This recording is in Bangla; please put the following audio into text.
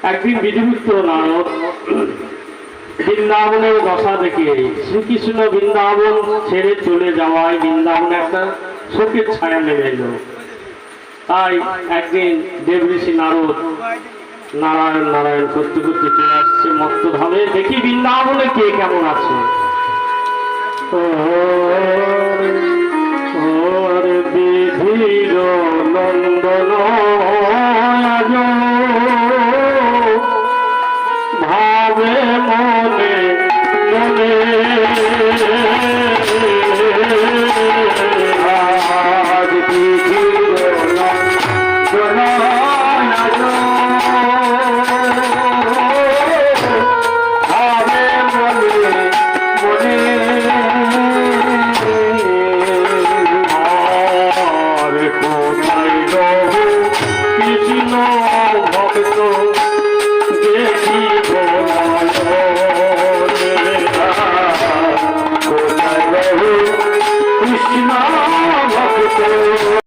একদিন বিধিপুত্র নারদ বৃন্দাবনের দশা দেখে শ্রীকৃষ্ণ বৃন্দাবন ছেড়ে চলে যাওয়ায় বৃন্দাবনে একটা শোকের ছায়া নেমে এলো। তাই একদিন দেবঋষি নারদ নারায়ণ নারায়ণ করতে করতে চলে আসছে মত্তধামে, দেখি বৃন্দাবনে কে কেমন আছে। বিধির নন্দন ভাবে মনে মনে আজ বিধির নন্দন ভাবে মনে মনে আর কোথায় রহু কৃষ্ণ ভক্ত দেখি কোথায় রহু কৃষ্ণ ভক্ত।